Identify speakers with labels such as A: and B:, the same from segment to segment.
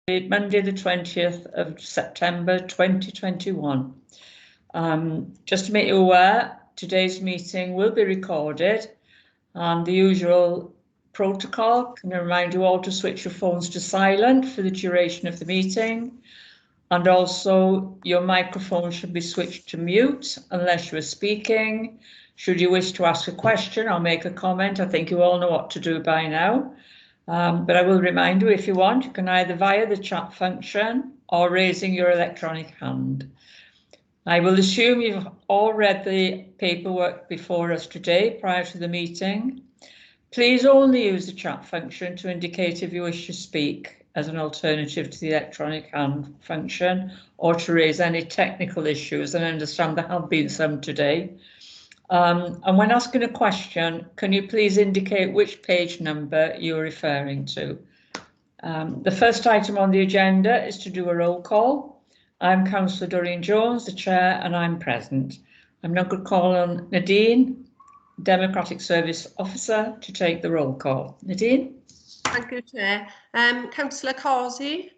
A: Monday the 20th of September 2021. Just to make you aware, today's meeting will be recorded, and the usual protocol can remind you all to switch your phones to silent for the duration of the meeting, and also your microphone should be switched to mute unless you are speaking. Should you wish to ask a question or make a comment, I think you all know what to do by now. But I will remind you, if you want, you can either via the chat function or raising your electronic hand. I will assume you've all read the paperwork before us today prior to the meeting. Please only use the chat function to indicate if you wish to speak as an alternative to the electronic hand function, or to raise any technical issues, and I understand there have been some today. And when asking a question, can you please indicate which page number you're referring to? The first item on the agenda is to do a roll call. I'm Councillor Doreen Jones, the Chair, and I'm present. I'm now going to call on Nadine, Democratic Service Officer, to take the roll call. Nadine?
B: Thank you, Chair. Councillor Causey?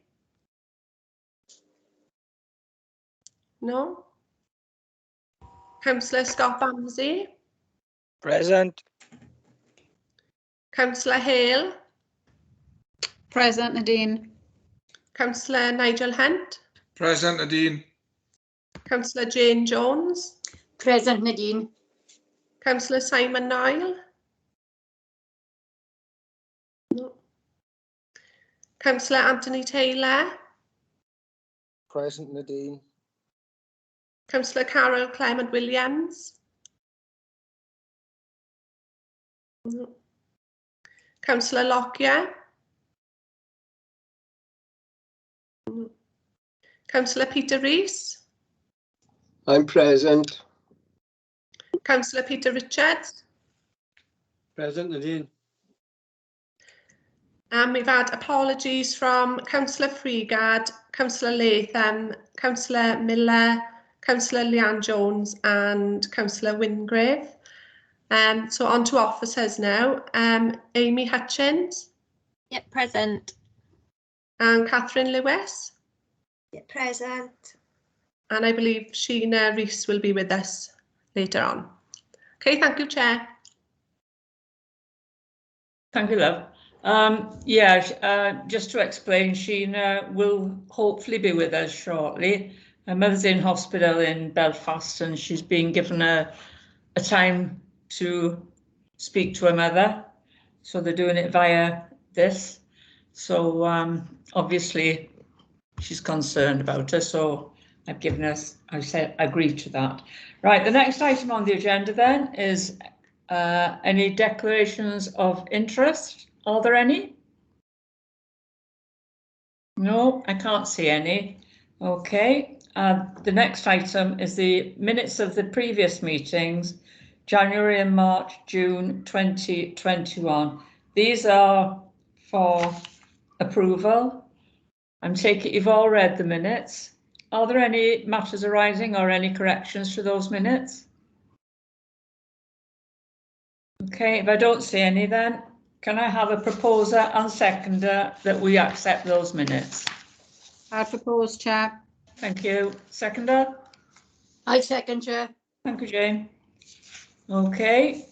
B: No? Councillor Scott Bamsey?
C: Present.
B: Councillor Hale?
D: Present, Nadine.
B: Councillor Nigel Hunt?
E: Present, Nadine.
B: Councillor Jane Jones?
D: Present, Nadine.
B: Councillor Simon Nile? No. Councillor Anthony Taylor?
C: Present, Nadine.
B: Councillor Carol Clement Williams? No. Councillor Lockyer? No. Councillor Peter Rees?
C: I'm present.
B: Councillor Peter Richards?
C: Present, Nadine.
B: And we've had apologies from Councillor Freegard, Councillor Latham, Councillor Miller, Councillor Leanne Jones and Councillor Wingrave. So on to officers now. Amy Hutchins?
F: Yep, present.
B: And Catherine Lewis?
F: Yep, present.
B: And I believe Sheena Rees will be with us later on. Okay, thank you, Chair.
A: Thank you, love. Just to explain, Sheena will hopefully be with us shortly. Her mother's in hospital in Belfast, and she's been given a time to speak to her mother. So they're doing it via this. So obviously she's concerned about her. So I've given us, I said, agreed to that. Right, the next item on the agenda then is any declarations of interest. Are there any? No, I can't see any. Okay, the next item is the minutes of the previous meetings, January and March, June 2021. These are for approval. I'm taking you've all read the minutes. Are there any matters arising or any corrections to those minutes? Okay, if I don't see any, then can I have a proposer and seconder that we accept those minutes?
D: I propose, Chair.
A: Thank you. Seconder?
D: I second, Chair.
A: Thank you, Jane. Okay,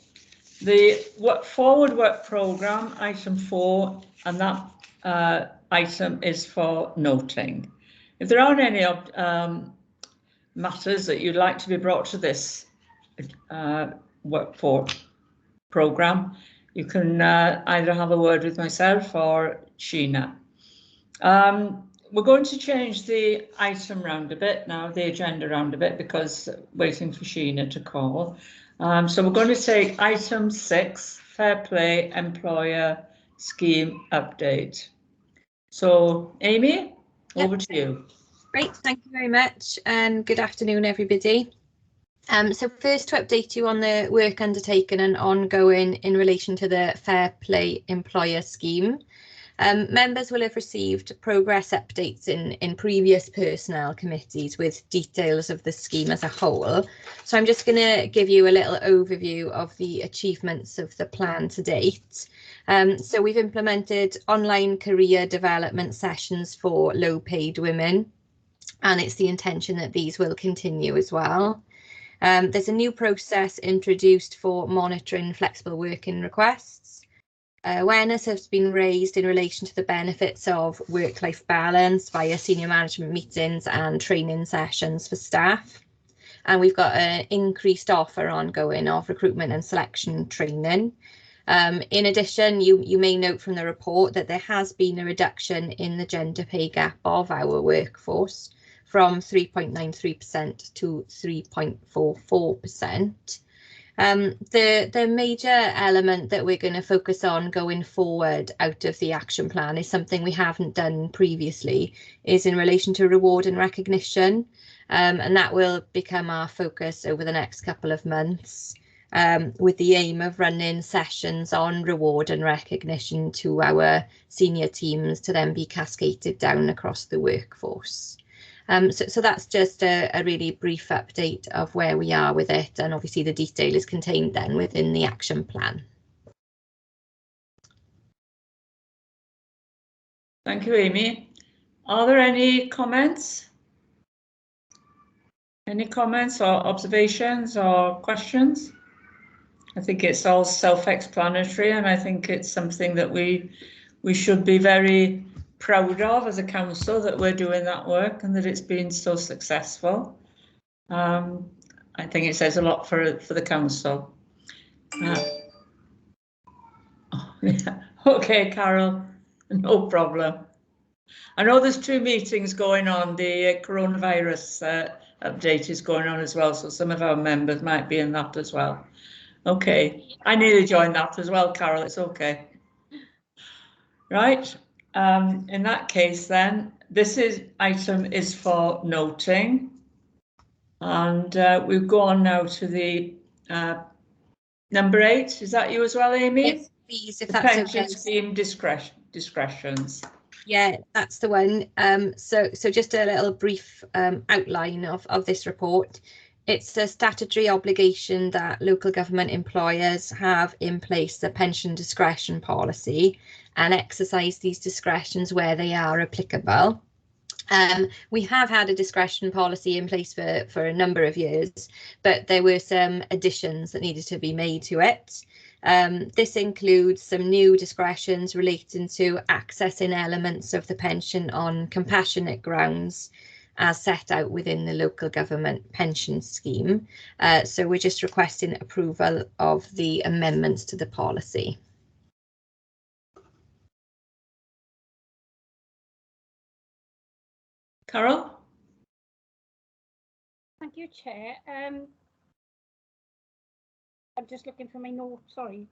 A: the forward work programme, item 4, and that item is for noting. If there aren't any matters that you'd like to be brought to this work programme, you can either have a word with myself or Sheena. We're going to change the item round a bit now, the agenda round a bit, because waiting for Sheena to call. So we're going to take item 6, Fair Play Employer Scheme Update. So Amy, over to you.
F: Great, thank you very much, and good afternoon, everybody. So first, to update you on the work undertaken and ongoing in relation to the Fair Play Employer Scheme. Members will have received progress updates in previous personnel committees with details of the scheme as a whole. So I'm just going to give you a little overview of the achievements of the plan to date. So we've implemented online career development sessions for low paid women, and it's the intention that these will continue as well. There's a new process introduced for monitoring flexible working requests. Awareness has been raised in relation to the benefits of work-life balance via senior management meetings and training sessions for staff. And we've got an increased offer ongoing of recruitment and selection training. In addition, you may note from the report that there has been a reduction in the gender pay gap of our workforce from 3.93% to 3.44%. The major element that we're going to focus on going forward out of the action plan is something we haven't done previously, is in relation to reward and recognition, and that will become our focus over the next couple of months, with the aim of running sessions on reward and recognition to our senior teams to then be cascaded down across the workforce. So that's just a really brief update of where we are with it, and obviously the detail is contained then within the action plan.
A: Thank you, Amy. Are there any comments? Any comments or observations or questions? I think it's all self-explanatory, and I think it's something that we should be very proud of as a council, that we're doing that work and that it's been so successful. I think it says a lot for the council. Okay, Carol, no problem. I know there's 2 meetings going on. The coronavirus update is going on as well, so some of our members might be in that as well. Okay, I nearly joined that as well, Carol. It's okay. Right. In that case, then, this item is for noting, and we'll go on now to the number 8. Is that you as well, Amy?
F: Yes, please, if
A: the
F: that's
A: pension
F: okay.
A: scheme discretions.
F: Yeah, that's the one. So just a little brief outline of this report. It's a statutory obligation that local government employers have in place the pension discretion policy and exercise these discretions where they are applicable. We have had a discretion policy in place for a number of years, but there were some additions that needed to be made to it. This includes some new discretions relating to accessing elements of the pension on compassionate grounds as set out within the local government pension scheme. So we're just requesting approval of the amendments to the policy.
A: Carol?
E: Thank you, Chair. I'm just looking for my note, sorry.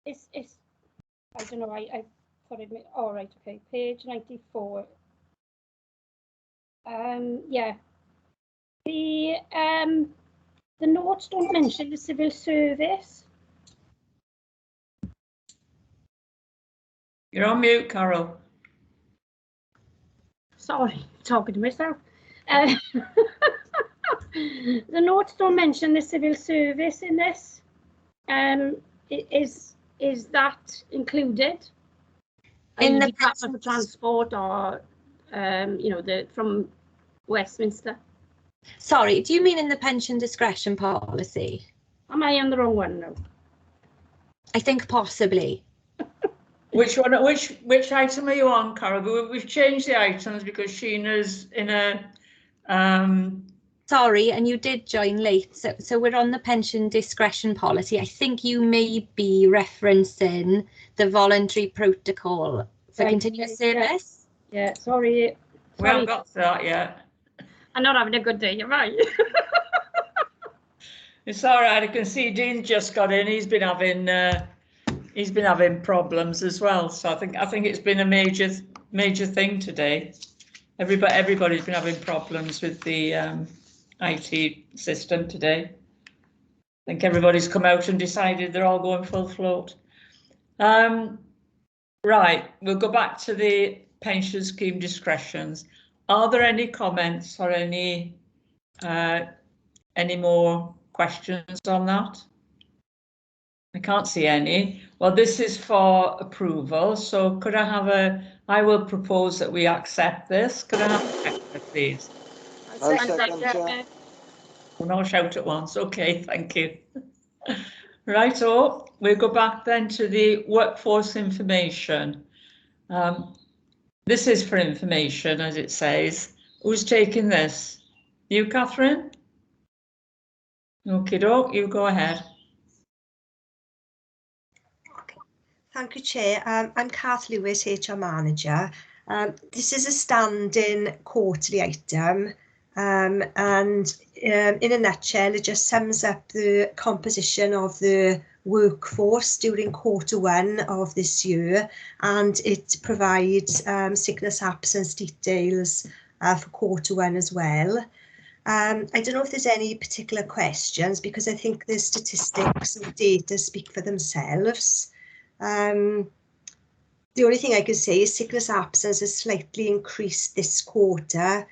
E: It's I don't know, I thought it, all right, okay, page 94. Yeah. The notes don't mention the civil service.
A: You're on mute, Carol.
E: Sorry, talking to myself. The notes don't mention the civil service in this. Is that included
F: In the
E: Department for Transport, or you know, from Westminster?
F: Sorry, do you mean in the pension discretion policy?
E: Am I on the wrong one now?
F: I think possibly.
A: Which one? Which item are you on, Carol? We've changed the items because Sheena's in a.
F: Sorry, and you did join late. So we're on the pension discretion policy. I think you may be referencing the voluntary protocol for continuous service.
E: Yeah, sorry.
A: We haven't got to that yet.
E: I'm not having a good day, you're right.
A: It's all right. I can see Dean just got in. He's been having problems as well. So I think it's been a major thing today. Everybody's been having problems with the IT system today. I think everybody's come out and decided they're all going full float. Right, we'll go back to the pension scheme discretions. Are there any comments or any more questions on that? I can't see any. Well, this is for approval, so could I have I will propose that we accept this. Could I have a seconder, please?
C: I second, Chair.
A: We'll not shout at once. Okay, thank you. Right, we'll go back then to the workforce information. This is for information, as it says. Who's taking this? You, Catherine? Okay, you go ahead.
G: Thank you, Chair. I'm Kath Lewis, HR Manager. This is a standing quarterly item, and in a nutshell, it just sums up the composition of the workforce during Q1 of this year, and it provides sickness absence details for Q1 as well. I don't know if there's any particular questions, because I think the statistics and data speak for themselves. The only thing I can say is sickness absence has slightly increased this quarter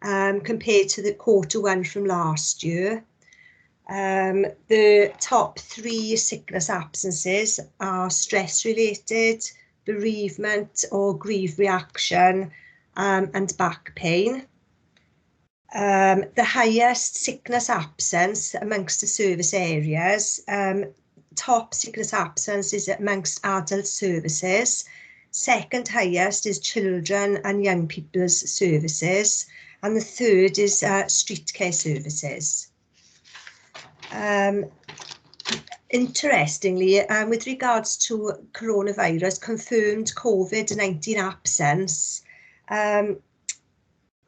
G: compared to the Q1 from last year. The top 3 sickness absences are stress related, bereavement or grief reaction, and back pain. The highest sickness absence amongst the service areas, top sickness absence is amongst adult services. Second highest is children and young people's services, and the third is street care services. Interestingly, with regards to coronavirus confirmed COVID-19 absence,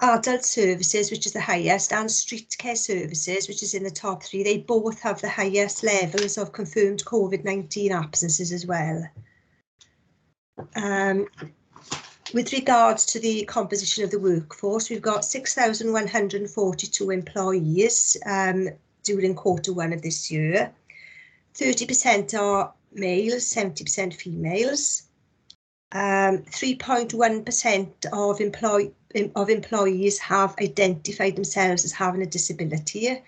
G: adult services, which is the highest, and street care services, which is in the top 3, they both have the highest levels of confirmed COVID-19 absences as well. With regards to the composition of the workforce, we've got 6,142 employees during Q1 of this year. 30% are males, 70% females. 3.1% of employees have identified themselves as having a disability,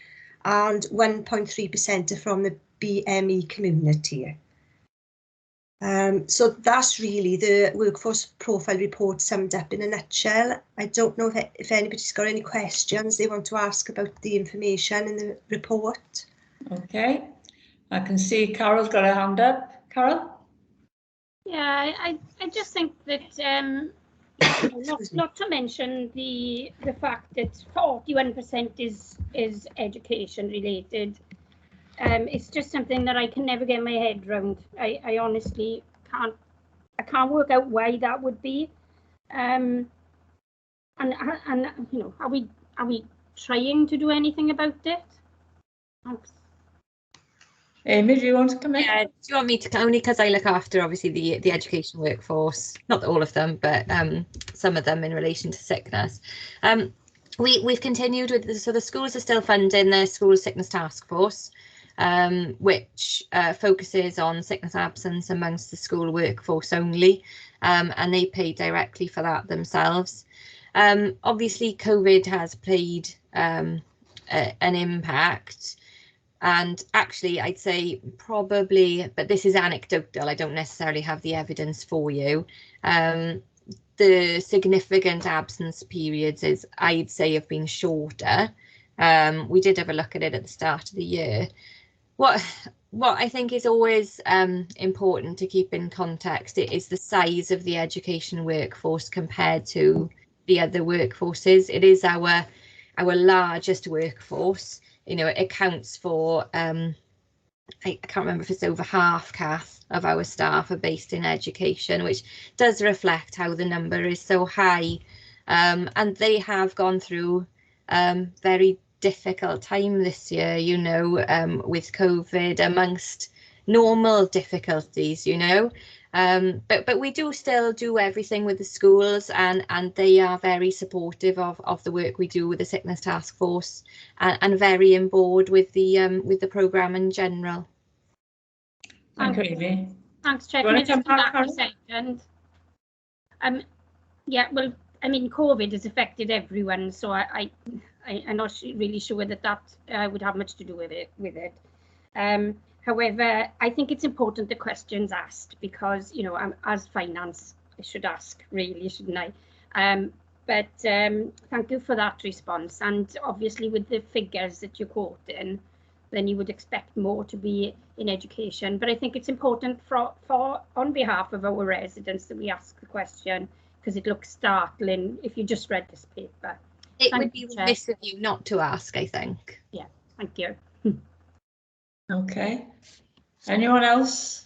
G: and 1.3% are from the BME community. So that's really the workforce profile report summed up in a nutshell. I don't know if anybody's got any questions they want to ask about the information in the report.
A: Okay, I can see Carol's got a hand up. Carol?
E: Yeah, I just think that not to mention the fact that 41% is education related. It's just something that I can never get my head around. I honestly can't work out why that would be. And you know, are we trying to do anything about it? Thanks.
A: Amy, do you want to come in?
F: Yeah, do you want me to, only because I look after obviously the education workforce, not all of them, but some of them in relation to sickness. We've continued with so the schools are still funding their school sickness task force, which focuses on sickness absence amongst the school workforce only, and they pay directly for that themselves. Obviously, COVID has played an impact. And actually, I'd say probably, but this is anecdotal, I don't necessarily have the evidence for you. The significant absence periods I'd say have been shorter. We did have a look at it at the start of the year. What I think is always important to keep in context is the size of the education workforce compared to the other workforces. It is our largest workforce. You know, it accounts for, I can't remember if it's over half, Kath, of our staff are based in education, which does reflect how the number is so high. And they have gone through very difficult time this year, you know, with COVID amongst normal difficulties, you know. But we do still do everything with the schools, and they are very supportive of the work we do with the sickness task force, and very on board with the programme in general.
A: Thank you, Amy.
E: Thanks, Chair.
A: Do you
E: Can I
A: want to come
E: just come
A: back,
E: back a
A: Carol?
E: second? Yeah, well, I mean, COVID has affected everyone, so I'm not really sure that would have much to do with it. However, I think it's important the questions asked, because, you know, as finance, I should ask, really, shouldn't I? But thank you for that response. And obviously, with the figures that you're quoting, then you would expect more to be in education. But I think it's important for on behalf of our residents that we ask the question, because it looks startling if you just read this paper.
F: It would be remiss of you not to ask, I think.
E: Yeah, thank you.
A: Okay. Anyone else?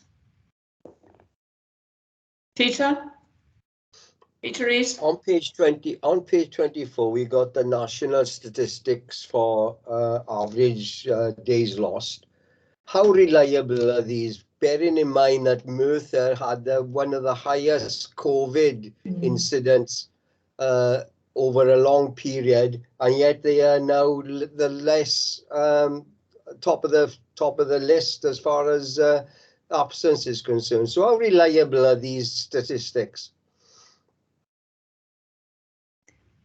A: Peter? Peter Rees?
C: On page 24, we got the national statistics for average days lost. How reliable are these? Bearing in mind that Merthyr had one of the highest COVID incidents over a long period, and yet they are now the less top of the list as far as absence is concerned. So how reliable are these statistics?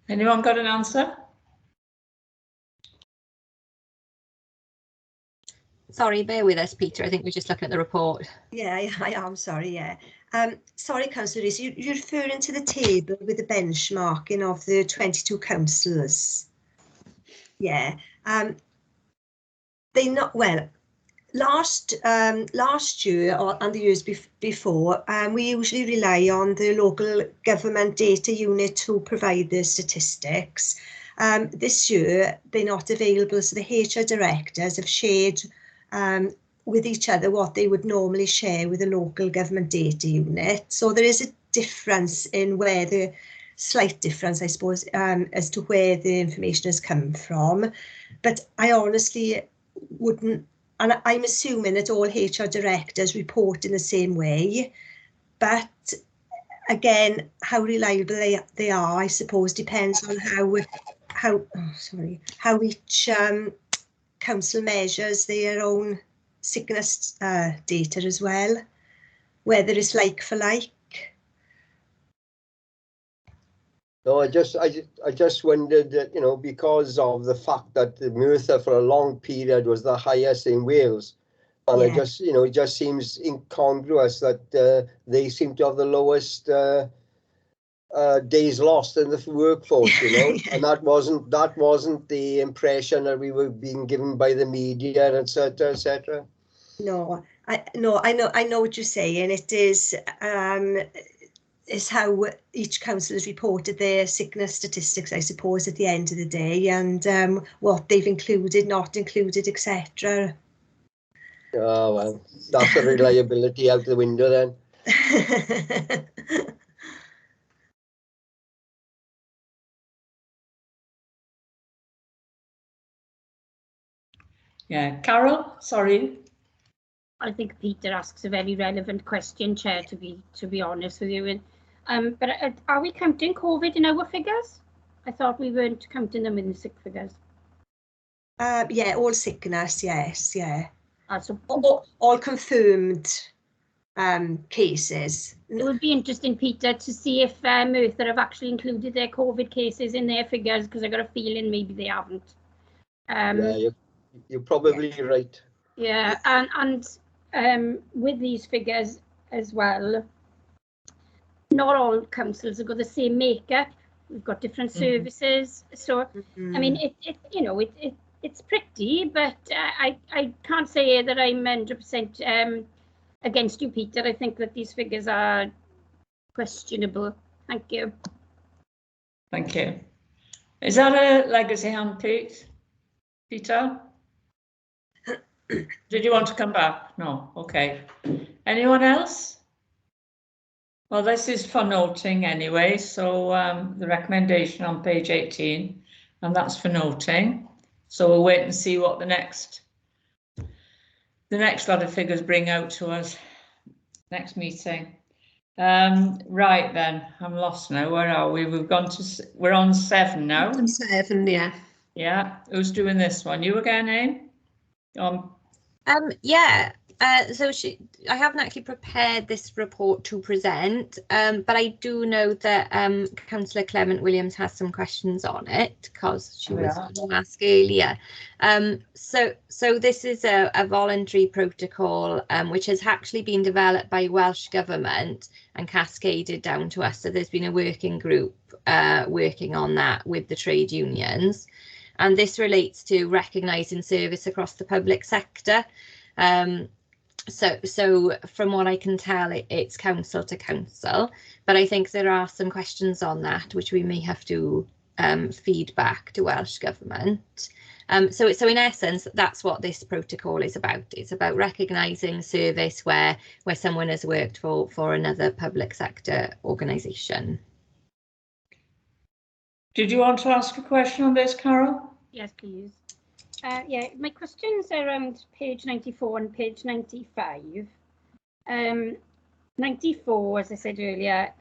A: Anyone got an answer?
F: Sorry, bear with us, Peter. I think we're just looking at the report.
G: Yeah, I am sorry. Yeah. Sorry, Councillor Rees, you're referring to the table with the benchmarking of the 22 councillors. Yeah. They not well. Last year and the years before, we usually rely on the local government data unit to provide the statistics. This year, they're not available, so the HR directors have shared with each other what they would normally share with the local government data unit. So there is a difference in where the slight difference, I suppose, as to where the information has come from. But I honestly wouldn't, and I'm assuming that all HR directors report in the same way. But again, how reliable they are, I suppose, depends on how each council measures their own sickness data as well, whether it's like for like.
C: No, I just wondered that, you know, because of the fact that the Merthyr for a long period was the highest in Wales, and
G: Yeah.
C: I just, you know, it just seems incongruous that they seem to have the lowest days lost in the workforce, you know.
G: Yeah.
C: And that wasn't the impression that we were being given by the media, etc., etc.
G: No, I know what you're saying. It is how each council has reported their sickness statistics, I suppose, at the end of the day, and what they've included, not included, etc.
C: Oh, well, that's the reliability out the window then.
A: Yeah, Carol, sorry.
E: I think Peter asks a very relevant question, Chair, to be honest with you. But are we counting COVID in our figures? I thought we weren't counting them in the sick figures.
G: Yeah, all sickness, yes, yeah.
E: So
G: all confirmed cases.
E: it would be interesting, Peter, to see if Merthyr have actually included their COVID cases in their figures, because I got a feeling maybe they haven't.
C: Yeah, you're probably right.
E: Yeah, and with these figures as well, not all councils have got the same makeup. We've got different services, so I mean, it's pretty, but I can't say that I'm 100% against you, Peter. I think that these figures are questionable. Thank you.
A: Thank you. Is that a legacy hand, Pete? Peter? Did you want to come back? No. Okay. Anyone else? Well, this is for noting anyway. So the recommendation on page 18, and that's for noting. So we'll wait and see what the next lot of figures bring out to us next meeting. Right then, I'm lost now. Where are we? We're on 7 now.
B: Item 7, yeah.
A: Yeah, who's doing this one? You again, eh?
F: Yeah. So I haven't actually prepared this report to present, but I do know that Councillor Clement Williams has some questions on it because she was asked earlier. So this is a voluntary protocol which has actually been developed by Welsh Government and cascaded down to us. So there's been a working group working on that with the trade unions. And this relates to recognising service across the public sector. So from what I can tell, it's council to council, but I think there are some questions on that which we may have to feed back to Welsh Government. So in essence, that's what this protocol is about. It's about recognising service where someone has worked for another public sector organisation.
A: Did you want to ask a question on this, Carol?
E: Yes, please. Yeah, my questions are around page 94 and page 95. 94, as I said earlier,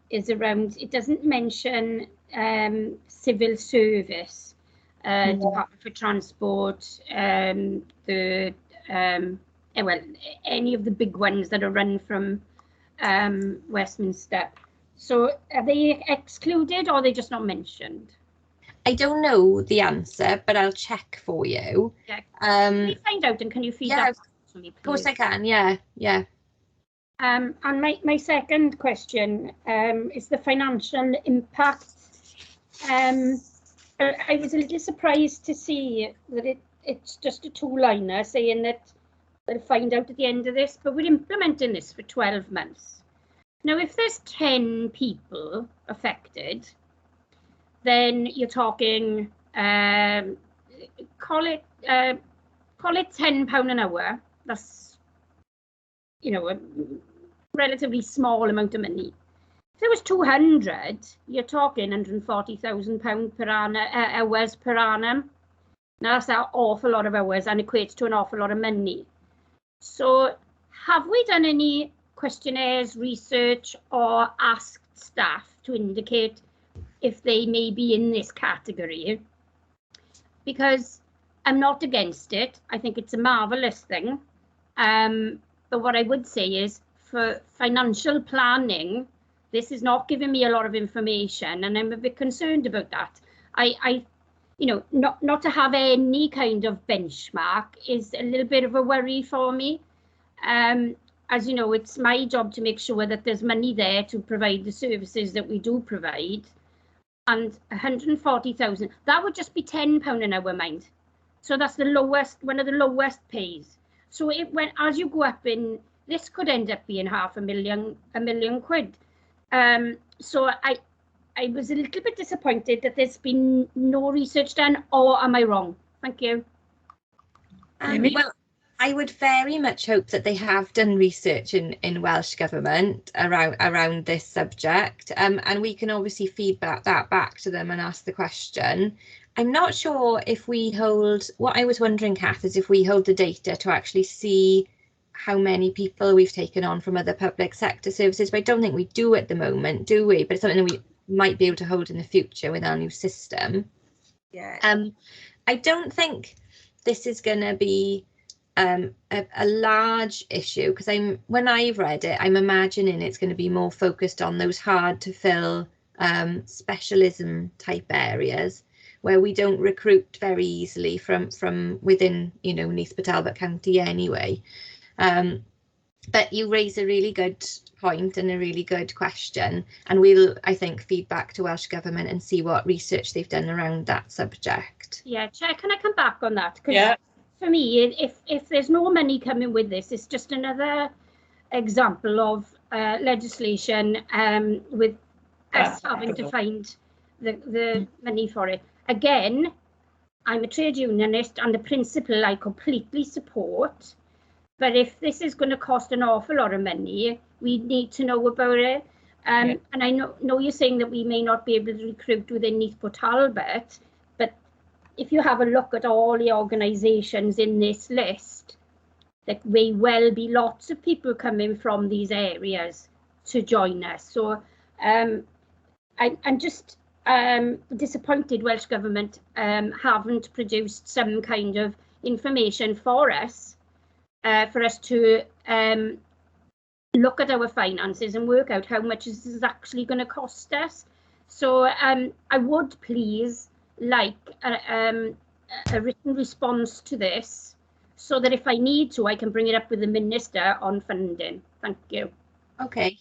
E: is around, it doesn't mention civil service, Department for Transport, well, any of the big ones that are run from Westminster. So are they excluded or are they just not mentioned?
F: I don't know the answer, but I'll check for you.
E: Yeah. Can you find out and can you feed that to me, please?
F: Of course I can, yeah.
E: And my second question is the financial impact. I was a little surprised to see that it's just a 2-liner saying that they'll find out at the end of this, but we're implementing this for 12 months. Now, if there's 10 people affected, then you're talking, call it £10 an hour. That's, you know, a relatively small amount of money. If there was 200, you're talking £140,000 per annum, hours per annum. Now that's an awful lot of hours and equates to an awful lot of money. So have we done any questionnaires, research, or asked staff to indicate if they may be in this category? Because I'm not against it. I think it's a marvellous thing. But what I would say is for financial planning, this is not giving me a lot of information, and I'm a bit concerned about that. You know, not to have any kind of benchmark is a little bit of a worry for me. As you know, it's my job to make sure that there's money there to provide the services that we do provide. And 140,000, that would just be £10 an hour, mind. So that's the lowest, one of the lowest pays. So it went, as you go up in, this could end up being £500,000, £1 million. So I was a little bit disappointed that there's been no research done, or am I wrong? Thank you.
F: Well, I would very much hope that they have done research in Welsh Government around this subject, and we can obviously feed that back to them and ask the question. I'm not sure if we hold, what I was wondering, Kath, is if we hold the data to actually see how many people we've taken on from other public sector services, but I don't think we do at the moment, do we? But it's something that we might be able to hold in the future with our new system.
G: Yeah.
F: I don't think this is going to be a large issue, because when I've read it, I'm imagining it's going to be more focused on those hard to fill specialism type areas where we don't recruit very easily from within, you know, Neath Talbot County anyway. But you raise a really good point and a really good question, and we'll, I think, feed back to Welsh Government and see what research they've done around that subject.
E: Yeah, Chair, can I come back on that?
A: Yeah.
E: For me, if there's no money coming with this, it's just another example of legislation with us having to find the money for it. Again, I'm a trade unionist, and the principle I completely support. But if this is going to cost an awful lot of money, we need to know about it. And I know you're saying that we may not be able to recruit within Neath Talbot, but if you have a look at all the organisations in this list, there may well be lots of people coming from these areas. to join us. So I'm just disappointed Welsh Government haven't produced some kind of information for us to look at our finances and work out how much this is actually going to cost us. So I would please like a written response to this, so that if I need to, I can bring it up with the Minister on funding. Thank you.
F: Okay.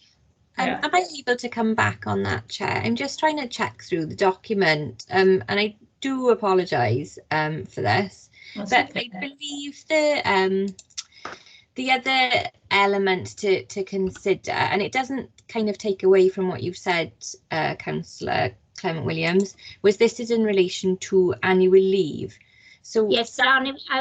A: Yeah.
F: Am I able to come back on that, Chair? I'm just trying to check through the document, and I do apologise for this,
A: That's
F: but
A: okay.
F: I believe the other element to consider, and it doesn't kind of take away from what you've said, Councillor Clement Williams, was this is in relation to annual leave. So
E: Yes,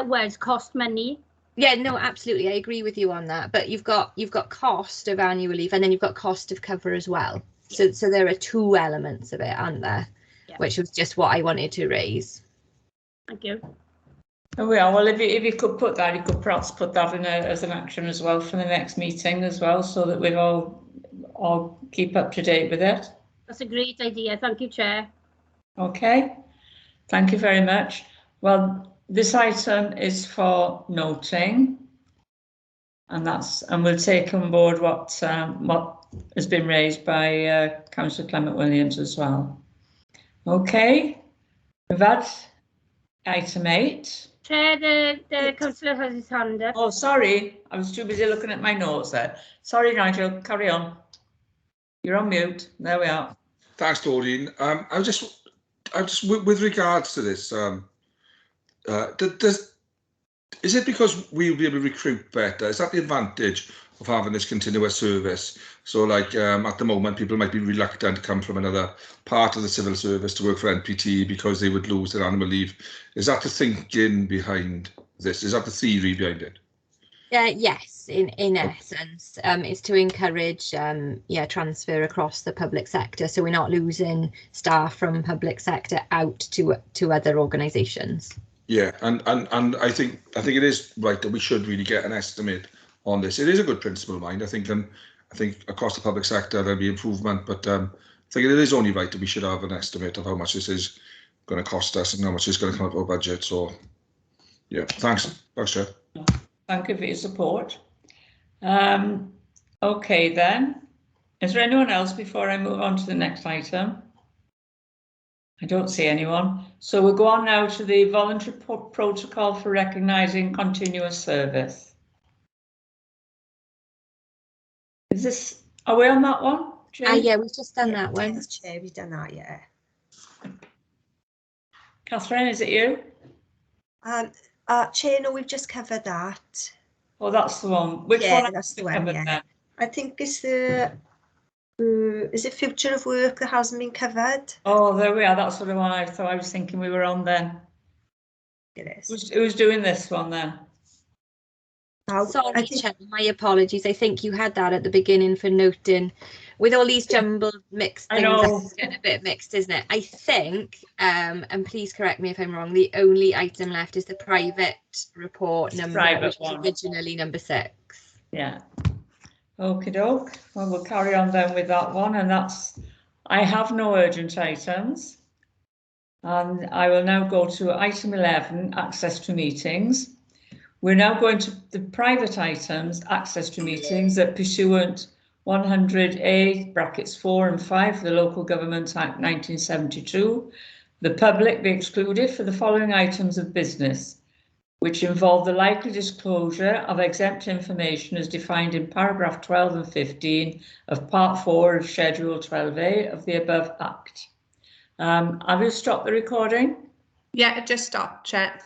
E: was cost money.
F: yeah, no, absolutely, I agree with you on that. But you've got cost of annual leave, and then you've got cost of cover as well. So there are two elements of it, aren't there?
E: Yeah.
F: Which was just what I wanted to raise.
E: Thank you.
A: Oh, yeah, well, if you could put that, you could perhaps put that in as an action as well for the next meeting as well, so that we've all keep up to date with it.
E: That's a great idea. Thank you, Chair.
A: Okay, thank you very much. Well, this item is for noting, and we'll take on board what has been raised by Councillor Clement Williams as well. Okay, with that, item 8.
E: Chair, the councillor has his hand up.
A: Oh, sorry, I was too busy looking at my notes there. Sorry, Nigel, carry on. You're on mute. There we are.
H: Thanks, Doreen. I just with regards to this, is it because we'll be able to recruit better? Is that the advantage of having this continuous service? So, like at the moment, people might be reluctant to come from another part of the civil service to work for NPT because they would lose their annual leave. Is that the thinking behind this? Is that the theory behind it?
F: Yes, in essence, it's to encourage transfer across the public sector, so we're not losing staff from public sector out to other organisations.
H: Yeah, and I think it is right that we should really get an estimate on this. It is a good principle of mine. I think across the public sector there'll be improvement, but I think it is only right that we should have an estimate of how much this is going to cost us and how much it's going to come out of our budget. So, yeah, thanks, Chair.
A: Thank you for your support. Okay then, is there anyone else before I move on to the next item? I don't see anyone. So we'll go on now to the voluntary protocol for recognising continuous service. Are we on that one, Jane?
F: Yeah, we've just done that one.
G: Yes, Chair, we've done that, yeah.
A: Catherine, is it you?
G: Chair, no, we've just covered that.
A: Oh, that's the one. Which
G: Yeah,
A: one?
G: that's the one, yeah. I think it's the, is it future of work that hasn't been covered?
A: Oh, there we are. That's the one I thought I was thinking we were on then.
G: It is.
A: Who's doing this one then?
F: Sorry, Chair, my apologies. I think you had that at the beginning for noting. With all these jumbled mixed things, it's getting a bit mixed, isn't it? I think, and please correct me if I'm wrong, the only item left is the private report number, which was originally number 6.
A: Yeah. Okie doke. Well, we'll carry on then with that one, and I have no urgent items. And I will now go to item 11, access to meetings. We're now going to the private items, access to meetings at Pursuant 100A brackets 4 and 5 of the Local Government Act 1972. The public be excluded for the following items of business, which involve the likely disclosure of exempt information as defined in paragraph 12 and 15 of part 4 of Schedule 12A of the above Act. Have you stopped the recording?
B: Yeah, it just stopped, Chair.